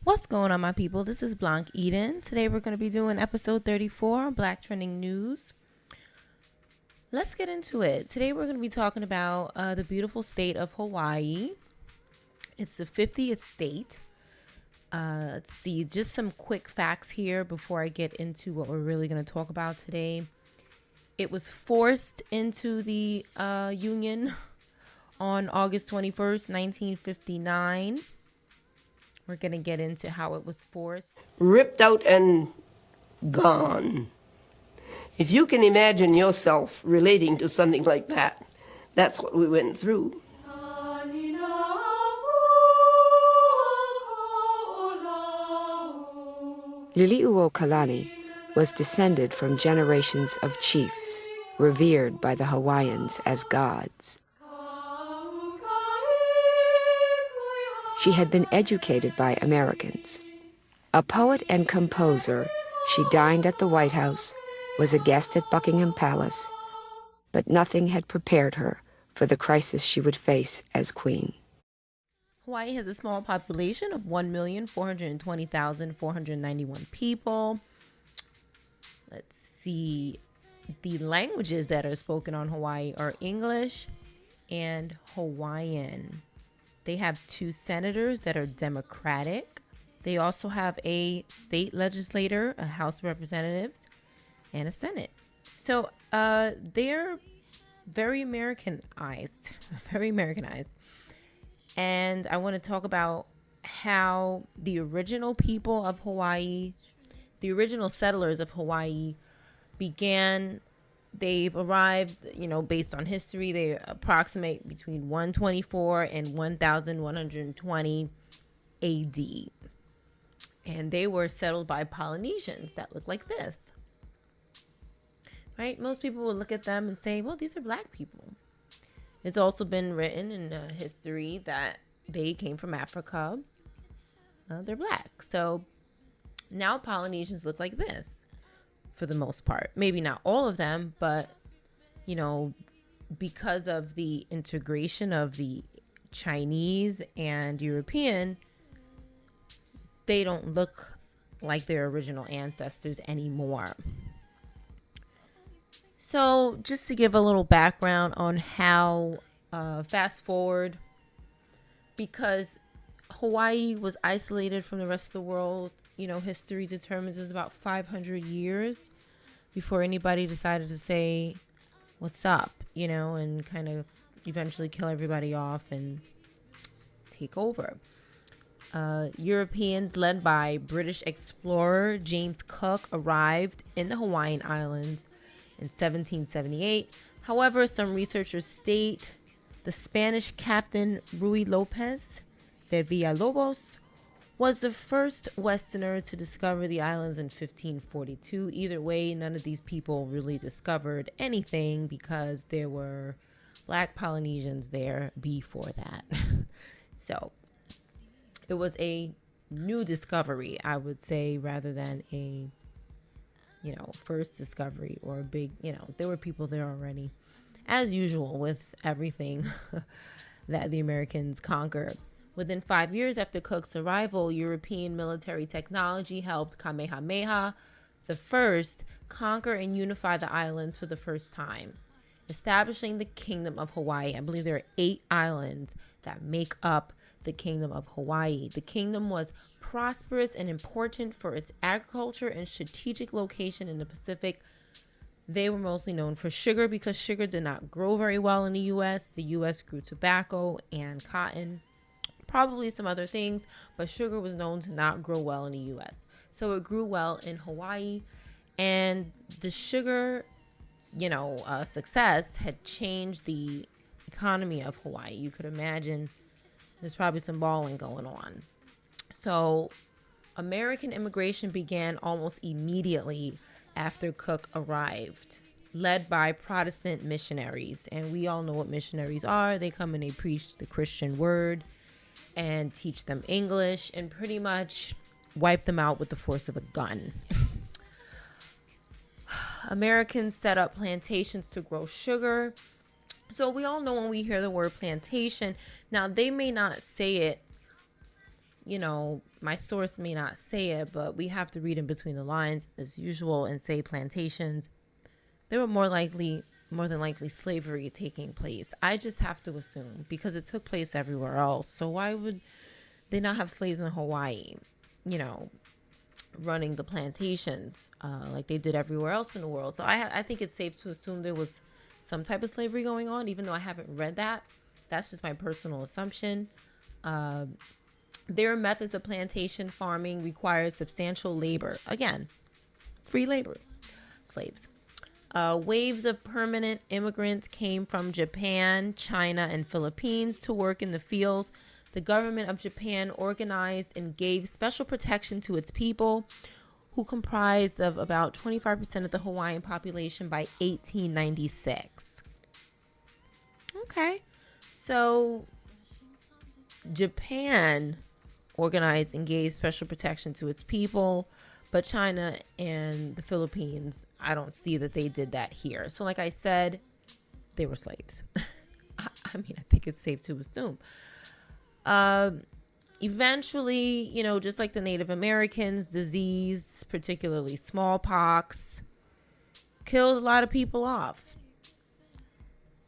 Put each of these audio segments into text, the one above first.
What's going on, my people? This is Blanche Eden. Today we're going to be doing episode 34, Black Trending News. Let's get into it. Today we're going to be talking about the beautiful state of Hawaii. It's the 50th state. Let's see, just some quick facts here before I get into what we're really going to talk about today. It was forced into the Union on August 21st, 1959. We're going to get into how it was forced. Ripped out and gone. If you can imagine yourself relating to something like that, that's what we went through. Liliuokalani was descended from generations of chiefs, revered by the Hawaiians as gods. She had been educated by Americans. A poet and composer, she dined at the White House, was a guest at Buckingham Palace, but nothing had prepared her for the crisis she would face as queen. Hawaii has a small population of 1,420,491 people. Let's see. The languages that are spoken on Hawaii are English and Hawaiian. They have 2 senators that are Democratic. They also have a state legislator, a House of Representatives, and a Senate. So they're very Americanized, very Americanized. And I want to talk about how the original people of Hawaii, the original settlers of Hawaii began. They've arrived, based on history, they approximate between 124 and 1120 AD. And they were settled by Polynesians that look like this. Right? Most people would look at them and say, well, these are black people. It's also been written in history that they came from Africa. They're black. So now Polynesians look like this. For the most part, maybe not all of them, but because of the integration of the Chinese and European, they don't look like their original ancestors anymore. So just to give a little background on how, fast forward, because Hawaii was isolated from the rest of the world, history determines it was about 500 years before anybody decided to say, what's up, and kind of eventually kill everybody off and take over. Europeans led by British explorer James Cook arrived in the Hawaiian Islands in 1778. However, some researchers state the Spanish captain Ruy Lopez de Villalobos was the first Westerner to discover the islands in 1542. Either way, none of these people really discovered anything because there were black Polynesians there before that. So it was a new discovery, I would say, rather than a, first discovery or a big, there were people there already, as usual with everything that the Americans conquered. Within 5 years after Cook's arrival, European military technology helped Kamehameha I conquer and unify the islands for the first time, establishing the Kingdom of Hawaii. I believe there are 8 islands that make up the Kingdom of Hawaii. The kingdom was prosperous and important for its agriculture and strategic location in the Pacific. They were mostly known for sugar because sugar did not grow very well in the U.S. The U.S. grew tobacco and cotton. Probably some other things, but sugar was known to not grow well in the U.S. So it grew well in Hawaii, and the sugar, success had changed the economy of Hawaii. You could imagine there's probably some balling going on. So American immigration began almost immediately after Cook arrived, led by Protestant missionaries. And we all know what missionaries are. They come and they preach the Christian word and teach them English and pretty much wipe them out with the force of a gun. Americans set up plantations to grow sugar. So we all know when we hear the word plantation, now they may not say it my source may not say it, but we have to read in between the lines as usual and say plantations. There were more than likely slavery taking place. I just have to assume because it took place everywhere else. So why would they not have slaves in Hawaii, running the plantations like they did everywhere else in the world? So I think it's safe to assume there was some type of slavery going on, even though I haven't read that. That's just my personal assumption. Their methods of plantation farming required substantial labor. Again, free labor, slaves. Waves of permanent immigrants came from Japan, China, and Philippines to work in the fields. The government of Japan organized and gave special protection to its people, who comprised of about 25% of the Hawaiian population by 1896. Okay, so Japan organized and gave special protection to its people, but China and the Philippines, I don't see that they did that here. So like I said, they were slaves. I think it's safe to assume. Eventually, just like the Native Americans, disease, particularly smallpox, killed a lot of people off.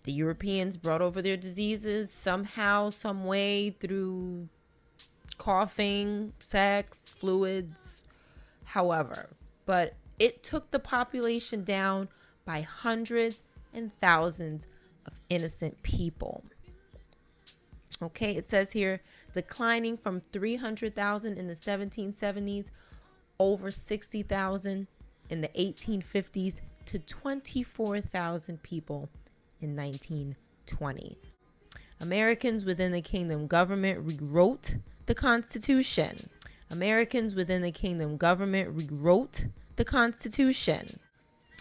The Europeans brought over their diseases somehow, some way, through coughing, sex, fluids, however. But it took the population down by hundreds and thousands of innocent people. Okay, it says here, declining from 300,000 in the 1770s, over 60,000 in the 1850s, to 24,000 people in 1920. Americans within the kingdom government rewrote the Constitution. Americans within the kingdom government rewrote the Constitution,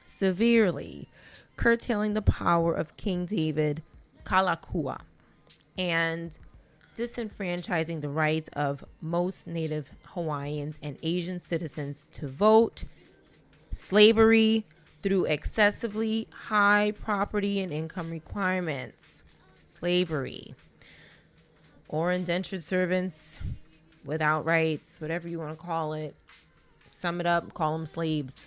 severely curtailing the power of King David Kalakua and disenfranchising the rights of most Native Hawaiians and Asian citizens to vote, slavery through excessively high property and income requirements, slavery, or indentured servants without rights, whatever you want to call it. Sum it up, call them slaves.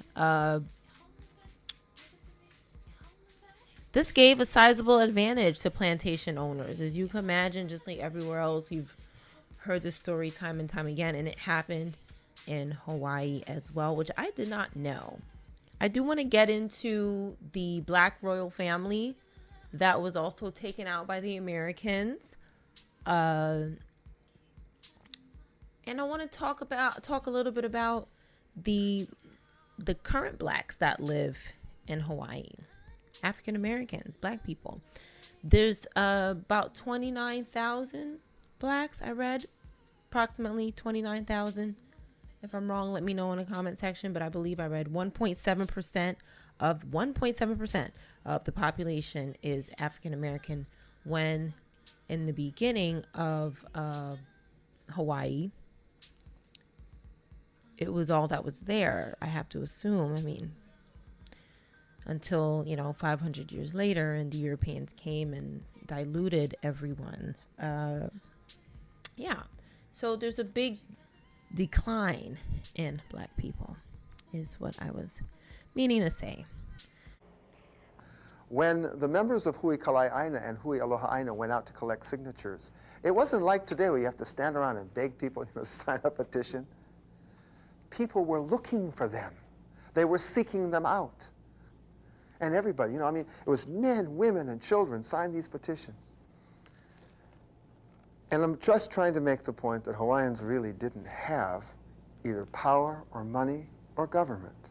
This gave a sizable advantage to plantation owners. As you can imagine, just like everywhere else, we've heard this story time and time again, and it happened in Hawaii as well, which I did not know. I do want to get into the Black royal family that was also taken out by the Americans. And I want to talk a little bit about the current blacks that live in Hawaii. African Americans, black people. There's about 29,000 blacks. I read approximately 29,000. If I'm wrong, let me know in the comment section, but I believe I read 1.7% of the population is African American, when in the beginning of Hawaii, it was all that was there, I have to assume. Until 500 years later, and the Europeans came and diluted everyone. So there's a big decline in black people, is what I was meaning to say. When the members of Hui Kalai'aina and Hui Aloha went out to collect signatures, it wasn't like today where you have to stand around and beg people to sign a petition. People were looking for them. They were seeking them out. And everybody, it was men, women, and children signed these petitions. And I'm just trying to make the point that Hawaiians really didn't have either power or money or government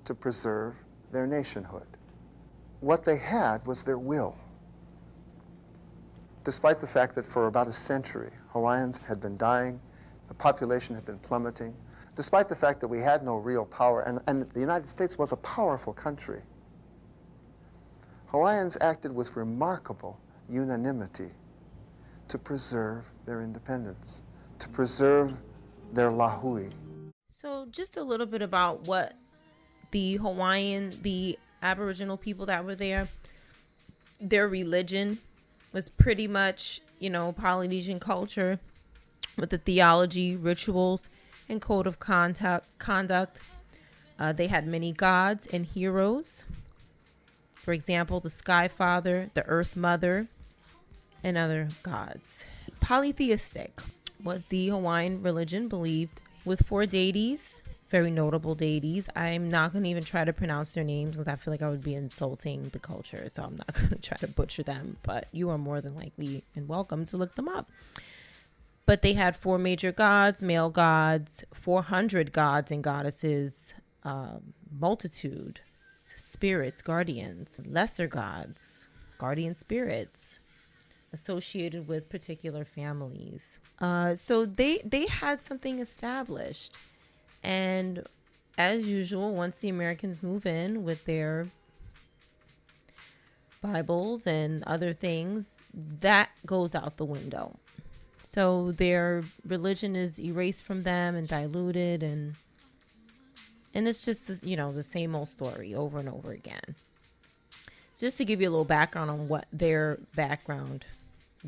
to preserve their nationhood. What they had was their will. Despite the fact that for about a century, Hawaiians had been dying, the population had been plummeting, despite the fact that we had no real power, and the United States was a powerful country, Hawaiians acted with remarkable unanimity to preserve their independence, to preserve their lahui. So just a little bit about what the Aboriginal people that were there, their religion was pretty much, Polynesian culture, with the theology, rituals, and code of conduct. They had many gods and heroes. For example, the Sky Father, the Earth Mother, and other gods. Polytheistic was the Hawaiian religion, believed with 4 deities, very notable deities. I'm not going to even try to pronounce their names because I feel like I would be insulting the culture, so I'm not going to try to butcher them, but you are more than likely and welcome to look them up. But they had 4 major gods, male gods, 400 gods and goddesses, multitude, spirits, guardians, lesser gods, guardian spirits associated with particular families. So they had something established. And as usual, once the Americans move in with their Bibles and other things, that goes out the window. So their religion is erased from them and diluted, and it's just, you know, the same old story over and over again. Just to give you a little background on what their background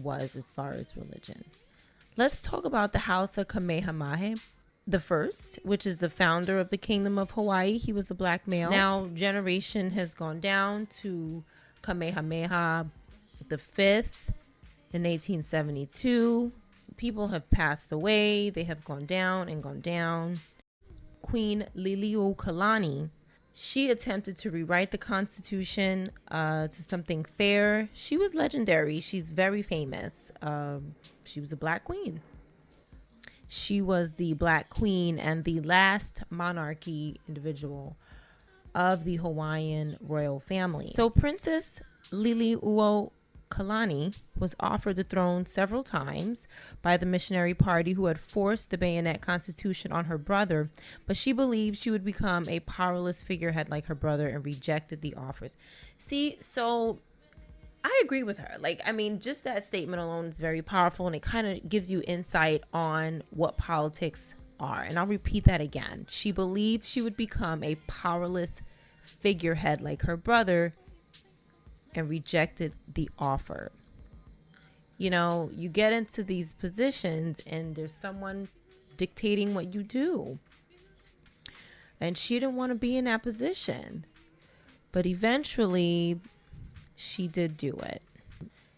was as far as religion. Let's talk about the House of Kamehameha the First, which is the founder of the Kingdom of Hawaii. He was a black male. Now, generation has gone down to Kamehameha the Fifth in 1872. People have passed away. They have gone down and gone down. Queen Liliuokalani, she attempted to rewrite the Constitution to something fair. She was legendary. She's very famous. She was a black queen. She was the black queen and the last monarchy individual of the Hawaiian royal family. So Princess Liliuokalani was offered the throne several times by the missionary party who had forced the bayonet constitution on her brother, but she believed she would become a powerless figurehead like her brother and rejected the offers. See, so I agree with her. Like, I mean, just that statement alone is very powerful, and it kind of gives you insight on what politics are. And I'll repeat that again. She believed she would become a powerless figurehead like her brother and rejected the offer. You know, you get into these positions and there's someone dictating what you do. And she didn't want to be in that position. But eventually, she did do it.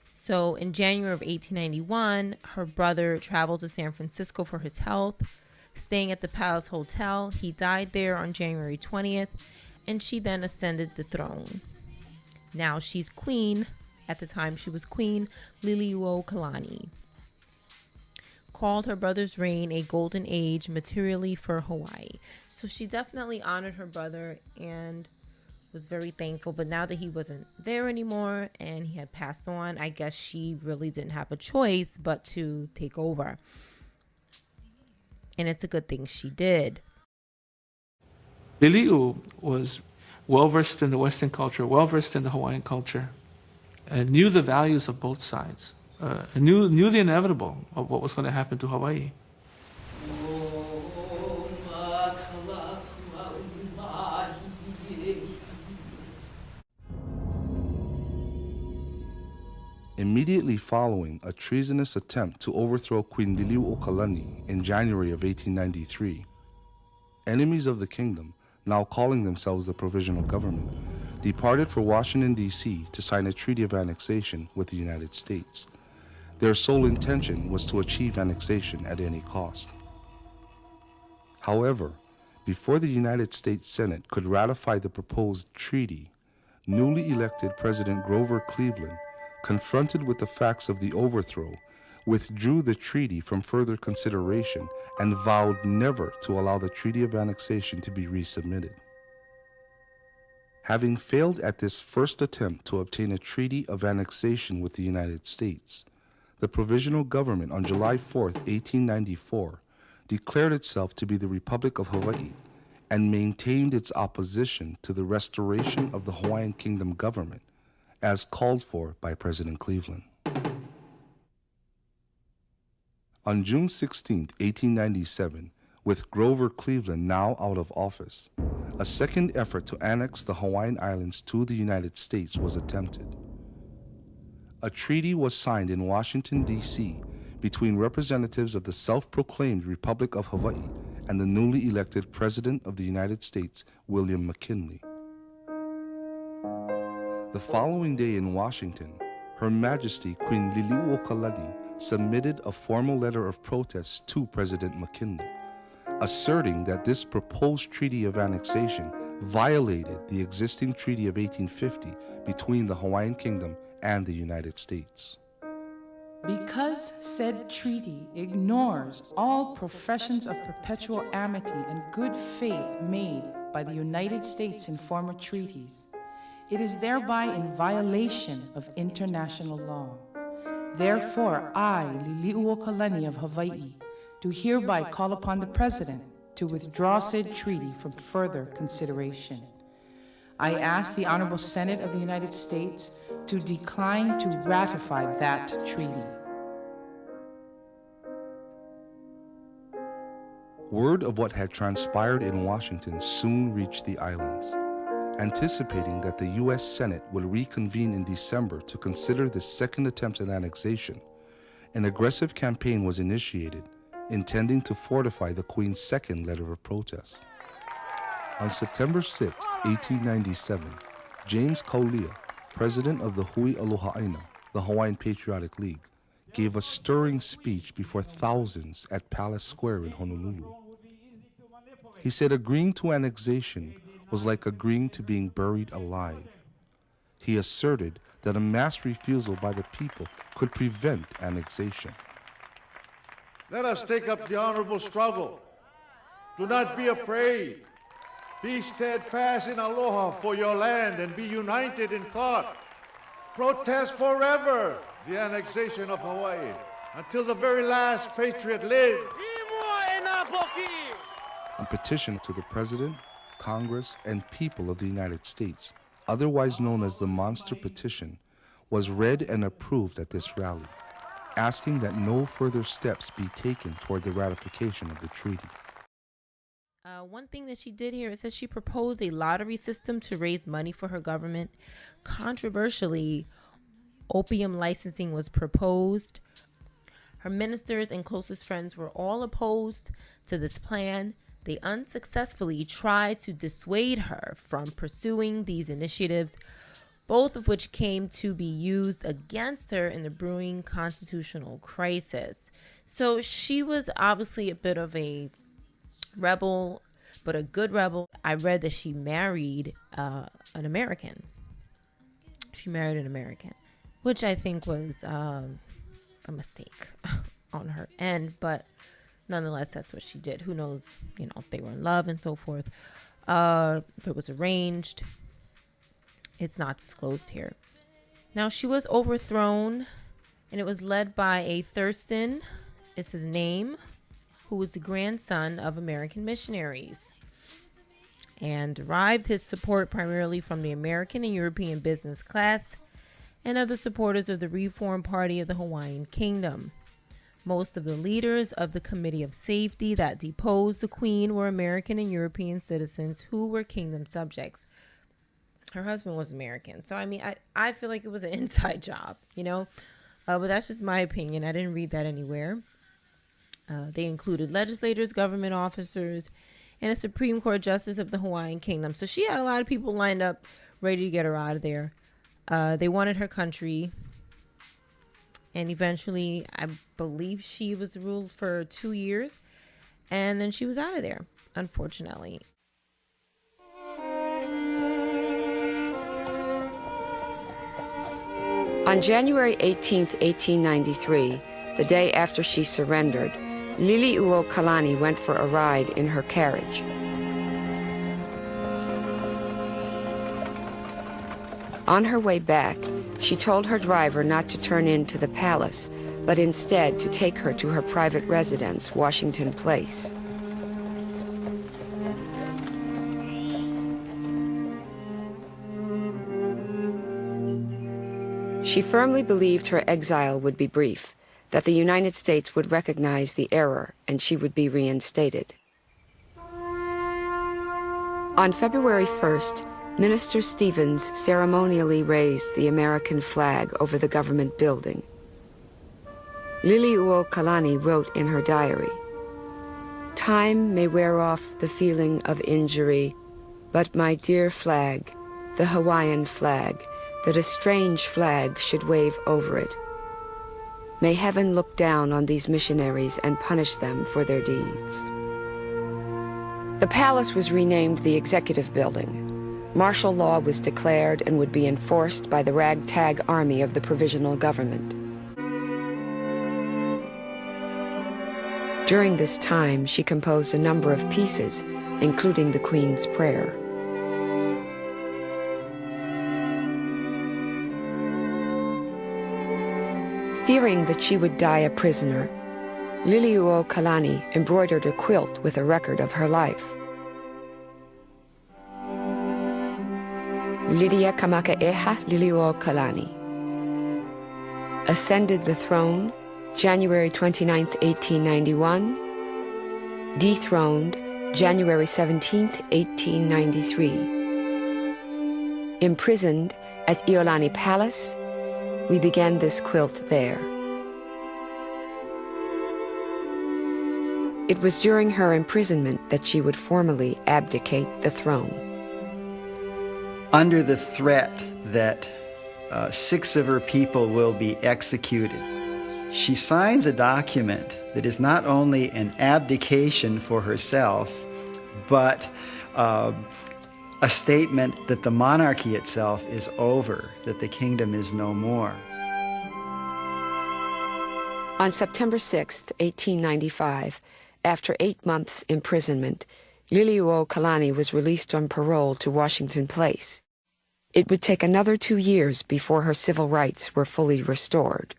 So in January of 1891, her brother traveled to San Francisco for his health, staying at the Palace Hotel. He died there on January 20th, and she then ascended the throne. Now she's queen. At the time she was Queen Liliuokalani. Called her brother's reign a golden age materially for Hawaii. So she definitely honored her brother and was very thankful. But now that he wasn't there anymore and he had passed on, I guess she really didn't have a choice but to take over. And it's a good thing she did. Liliu was well-versed in the Western culture, well-versed in the Hawaiian culture, and knew the values of both sides, and knew the inevitable of what was going to happen to Hawaii. Immediately following a treasonous attempt to overthrow Queen Liliuokalani in January of 1893, enemies of the kingdom, now calling themselves the Provisional Government, departed for Washington, D.C. to sign a treaty of annexation with the United States. Their sole intention was to achieve annexation at any cost. However, before the United States Senate could ratify the proposed treaty, newly elected President Grover Cleveland, confronted with the facts of the overthrow, withdrew the treaty from further consideration and vowed never to allow the Treaty of Annexation to be resubmitted. Having failed at this first attempt to obtain a treaty of annexation with the United States, the Provisional Government on July 4, 1894, declared itself to be the Republic of Hawaii and maintained its opposition to the restoration of the Hawaiian Kingdom government, as called for by President Cleveland. On June 16, 1897, with Grover Cleveland now out of office, a second effort to annex the Hawaiian Islands to the United States was attempted. A treaty was signed in Washington, D.C. between representatives of the self-proclaimed Republic of Hawaii and the newly elected President of the United States, William McKinley. The following day in Washington, Her Majesty Queen Liliuokalani submitted a formal letter of protest to President McKinley, asserting that this proposed treaty of annexation violated the existing Treaty of 1850 between the Hawaiian Kingdom and the United States. Because said treaty ignores all professions of perpetual amity and good faith made by the United States in former treaties, it is thereby in violation of international law. Therefore, I, Liliuokalani of Hawaii, do hereby call upon the President to withdraw said treaty from further consideration. I ask the Honorable Senate of the United States to decline to ratify that treaty. Word of what had transpired in Washington soon reached the islands. Anticipating that the U.S. Senate would reconvene in December to consider the second attempt at annexation, an aggressive campaign was initiated, intending to fortify the Queen's second letter of protest. On September 6, 1897, James Kaulia, president of the Hui Aloha Aina, the Hawaiian Patriotic League, gave a stirring speech before thousands at Palace Square in Honolulu. He said agreeing to annexation was like agreeing to being buried alive. He asserted that a mass refusal by the people could prevent annexation. Let us take up the honorable struggle. Do not be afraid. Be steadfast in aloha for your land and be united in thought. Protest forever the annexation of Hawaii until the very last patriot lives. A petition to the President, Congress, and people of the United States, otherwise known as the Monster Petition, was read and approved at this rally, asking that no further steps be taken toward the ratification of the treaty. One thing that she did here, it says she proposed a lottery system to raise money for her government. Controversially, opium licensing was proposed. Her ministers and closest friends were all opposed to this plan. They unsuccessfully tried to dissuade her from pursuing these initiatives, both of which came to be used against her in the brewing constitutional crisis. So she was obviously a bit of a rebel, but a good rebel. I read that she married an American. She married an American, which I think was a mistake on her end, but nonetheless, that's what she did. Who knows, if they were in love and so forth. If it was arranged, it's not disclosed here. Now, she was overthrown, and it was led by a Thurston, is his name, who was the grandson of American missionaries, and derived his support primarily from the American and European business class and other supporters of the Reform Party of the Hawaiian Kingdom. Most of the leaders of the Committee of Safety that deposed the Queen were American and European citizens who were kingdom subjects. Her husband was American. So, I feel like it was an inside job, but that's just my opinion. I didn't read that anywhere. They included legislators, government officers, and a Supreme Court justice of the Hawaiian Kingdom. So she had a lot of people lined up ready to get her out of there. They wanted her country. And eventually, I believe she was ruled for 2 years. And then she was out of there, unfortunately. On January 18, 1893, the day after she surrendered, Liliuokalani went for a ride in her carriage. On her way back, she told her driver not to turn into the palace, but instead to take her to her private residence, Washington Place. She firmly believed her exile would be brief, that the United States would recognize the error and she would be reinstated. On February 1st, Minister Stevens ceremonially raised the American flag over the government building. Liliuokalani wrote in her diary, "Time may wear off the feeling of injury, but my dear flag, the Hawaiian flag, that a strange flag should wave over it. May heaven look down on these missionaries and punish them for their deeds." The palace was renamed the Executive Building. Martial law was declared and would be enforced by the ragtag army of the provisional government. During this time, she composed a number of pieces, including the Queen's Prayer. Fearing that she would die a prisoner, Liliuokalani embroidered a quilt with a record of her life. Lydia Kamakaeha Liliuokalani ascended the throne January 29, 1891, dethroned January 17, 1893. Imprisoned at Iolani Palace, we began this quilt there. It was during her imprisonment that she would formally abdicate the throne. Under the threat that 6 of her people will be executed, she signs a document that is not only an abdication for herself, but a statement that the monarchy itself is over, that the kingdom is no more. On September 6, 1895, after 8 months' imprisonment, Liliuokalani was released on parole to Washington Place. It would take another 2 years before her civil rights were fully restored.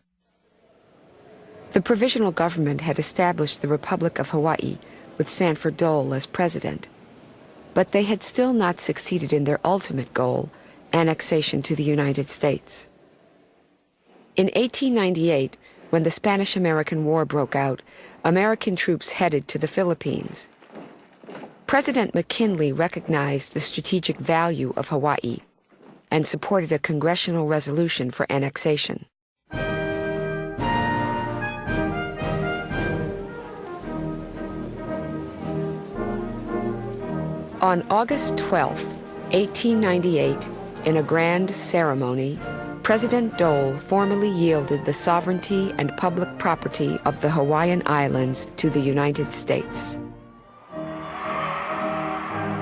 The provisional government had established the Republic of Hawaii with Sanford Dole as president, but they had still not succeeded in their ultimate goal, annexation to the United States. In 1898, when the Spanish-American War broke out, American troops headed to the Philippines. President McKinley recognized the strategic value of Hawaii and supported a congressional resolution for annexation. On August 12, 1898, in a grand ceremony, President Dole formally yielded the sovereignty and public property of the Hawaiian Islands to the United States.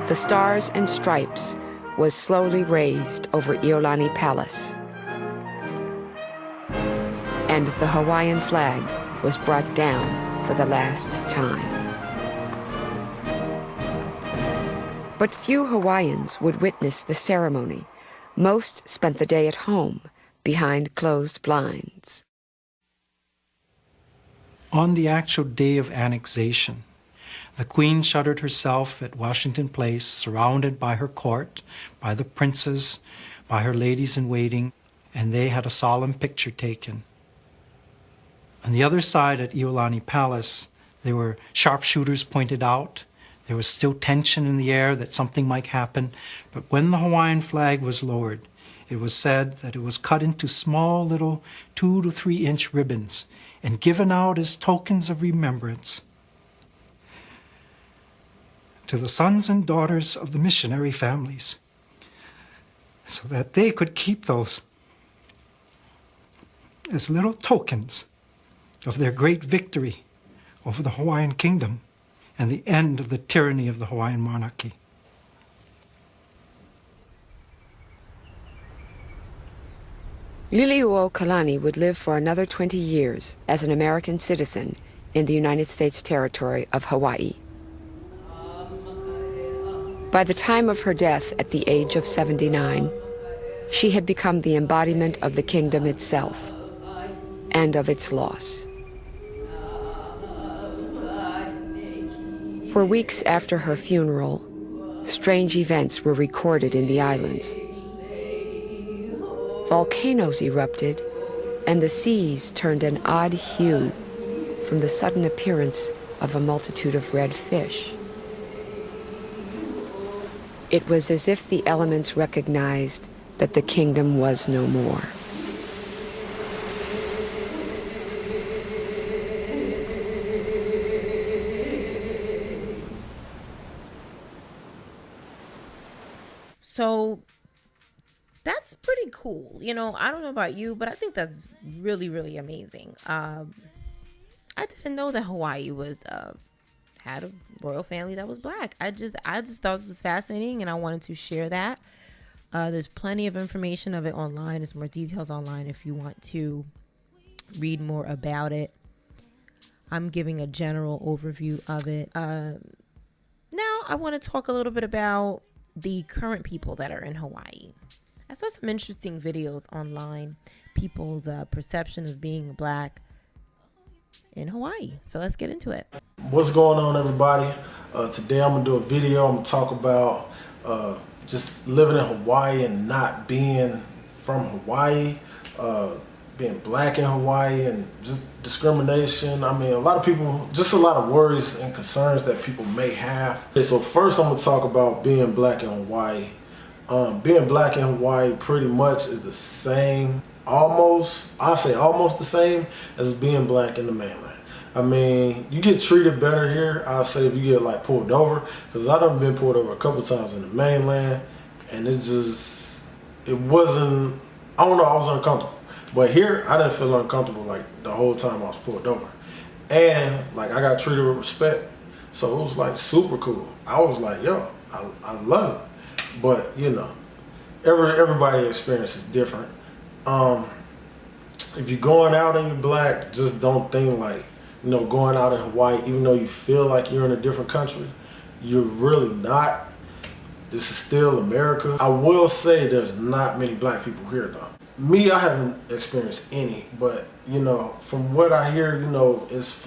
The Stars and Stripes was slowly raised over Iolani Palace, and the Hawaiian flag was brought down for the last time. But few Hawaiians would witness the ceremony. Most spent the day at home, behind closed blinds. On the actual day of annexation, the Queen shuttered herself at Washington Place, surrounded by her court, by the princes, by her ladies-in-waiting, and they had a solemn picture taken. On the other side at Iolani Palace, there were sharpshooters pointed out. There was still tension in the air that something might happen, but when the Hawaiian flag was lowered, it was said that it was cut into small little 2 to 3 inch ribbons and given out as tokens of remembrance to the sons and daughters of the missionary families, so that they could keep those as little tokens of their great victory over the Hawaiian kingdom and the end of the tyranny of the Hawaiian monarchy. Liliuokalani would live for another 20 years as an American citizen in the United States territory of Hawaii. By the time of her death at the age of 79, she had become the embodiment of the kingdom itself and of its loss. For weeks after her funeral, strange events were recorded in the islands. Volcanoes erupted, and the seas turned an odd hue from the sudden appearance of a multitude of red fish. It was as if the elements recognized that the kingdom was no more. So that's pretty cool. You know, I don't know about you, but I think that's really, really amazing. I didn't know that Hawaii was had a royal family that was black. I just thought this was fascinating, and I wanted to share that. There's plenty of information of it online. There's more details online if you want to read more about it. I'm giving a general overview of it. Now I want to talk a little bit about the current people that are in Hawaii. I saw some interesting videos online, people's perception of being black in Hawaii. So let's get into it. What's going on, everybody? Today I'm gonna do a video. I'm gonna talk about just living in Hawaii and not being from Hawaii, being black in Hawaii, and just discrimination. I mean, a lot of people, just a lot of worries and concerns that people may have. Okay, so first I'm gonna talk about being black in Hawaii. Being black in Hawaii pretty much is the same, almost the same as being black in the mainland. I mean, you get treated better here, I'll say, if you get like pulled over, because I done been pulled over a couple times in the mainland, and it wasn't, I don't know, I was uncomfortable. But here, I didn't feel uncomfortable like the whole time I was pulled over. And like I got treated with respect, so it was like super cool. I was like, yo, I love it. But you know, everybody's experience is different. If you're going out and you're black, just don't think like, you know, going out in Hawaii, even though you feel like you're in a different country, you're really not. This is still America. I will say there's not many black people here though. Me, I haven't experienced any, but you know, from what I hear, you know, is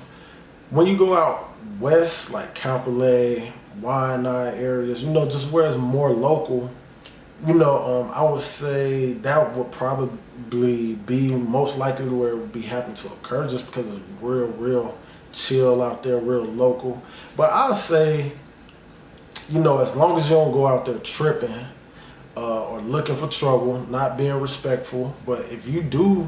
when you go out west, like Kapolei, Waianae areas, you know, just where it's more local, you know, I would say that would probably be most likely where it would be happening to occur, just because it's real chill out there, real local. But I'll say, you know, as long as you don't go out there tripping or looking for trouble, not being respectful, but if you do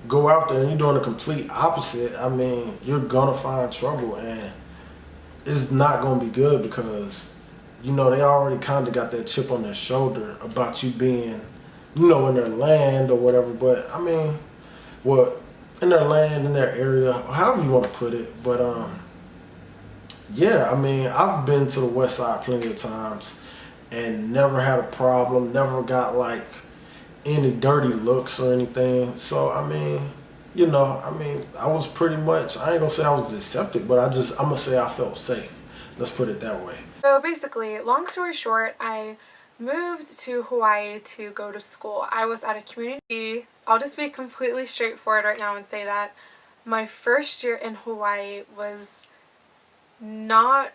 go out there and you're doing the complete opposite, I mean, you're gonna find trouble, and it's not gonna be good because, you know, they already kind of got that chip on their shoulder about you being, you know, in their land or whatever. But I mean, well, in their land, in their area, however you want to put it. But yeah, I mean, I've been to the west side plenty of times and never had a problem, never got like any dirty looks or anything. So I mean, you know, I mean, I was pretty much, I ain't gonna say I was accepted, but I'm gonna say I felt safe. Let's put it that way. So basically, long story short, I moved to Hawaii to go to school. I was at a community. I'll just be completely straightforward right now and say that my first year in Hawaii was not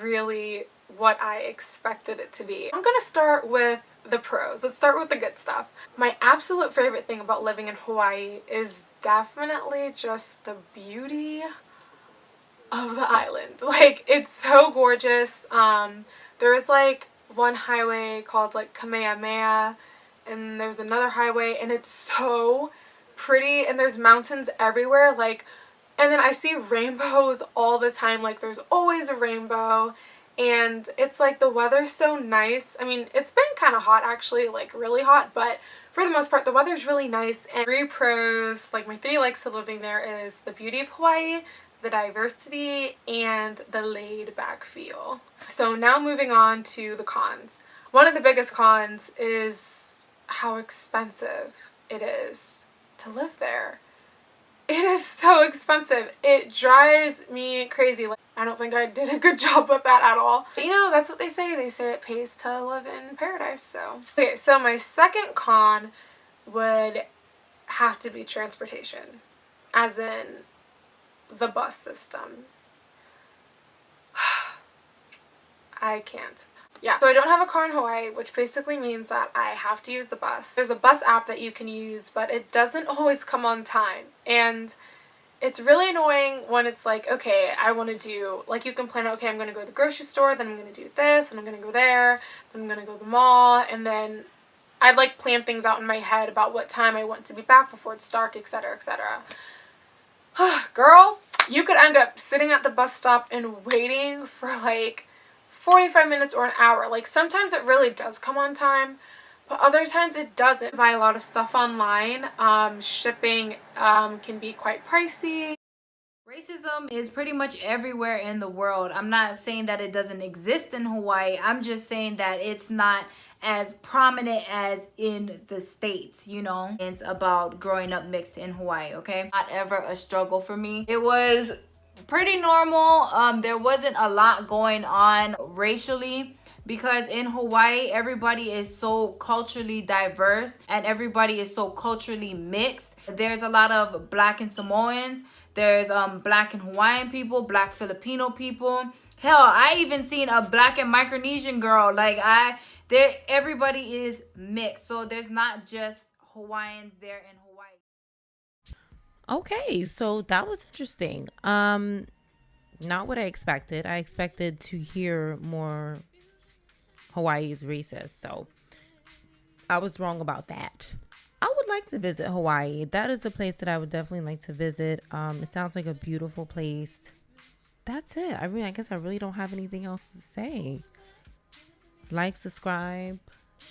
really what I expected it to be. I'm gonna start with the pros. Let's start with the good stuff. My absolute favorite thing about living in Hawaii is definitely just the beauty of the island. Like, it's so gorgeous. There's like one highway called like Kamehameha, and there's another highway, and it's so pretty, and there's mountains everywhere, like, and then I see rainbows all the time. Like, there's always a rainbow, and it's like the weather's so nice. I mean, it's been kind of hot actually, like really hot, but for the most part the weather's really nice. And 3 pros, like my 3 likes to living there, is the beauty of Hawaii, the diversity, and the laid back feel. So now moving on to the cons. One of the biggest cons is how expensive it is to live there. It is so expensive. It drives me crazy. Like, I don't think I did a good job with that at all. But, you know, that's what they say. They say it pays to live in paradise, so. Okay, so my second con would have to be transportation, as in the bus system. I can't. Yeah, so I don't have a car in Hawaii, which basically means that I have to use the bus. There's a bus app that you can use, but it doesn't always come on time. And it's really annoying when it's like, okay, I want to do, like, you can plan, okay, I'm going to go to the grocery store, then I'm going to do this, and I'm going to go there, then I'm going to go to the mall, and then I'd like plan things out in my head about what time I want to be back before it's dark, etc., etc. Girl, you could end up sitting at the bus stop and waiting for like 45 minutes or an hour. Like sometimes it really does come on time, but other times it doesn't. I buy a lot of stuff online. Shipping can be quite pricey. Racism is pretty much everywhere in the world. I'm not saying that it doesn't exist in Hawaii. I'm just saying that it's not as prominent as in the States, you know. It's about growing up mixed in Hawaii, okay? Not ever a struggle for me. It was pretty normal. There wasn't a lot going on racially, because in Hawaii, everybody is so culturally diverse and everybody is so culturally mixed. There's a lot of Black and Samoans. There's Black and Hawaiian people, Black Filipino people. Hell, I even seen a Black and Micronesian girl. Like everybody is mixed. So there's not just Hawaiians there in Hawaii. Okay, so that was interesting. Not what I expected. I expected to hear more Hawaii is racist, so I was wrong about that. I would like to visit Hawaii. That is a place that I would definitely like to visit. It sounds like a beautiful place. That's it. I guess I really don't have anything else to say. Like, subscribe,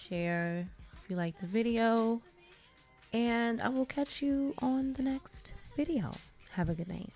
share if you like the video, and I will catch you on the next video. Have a good night.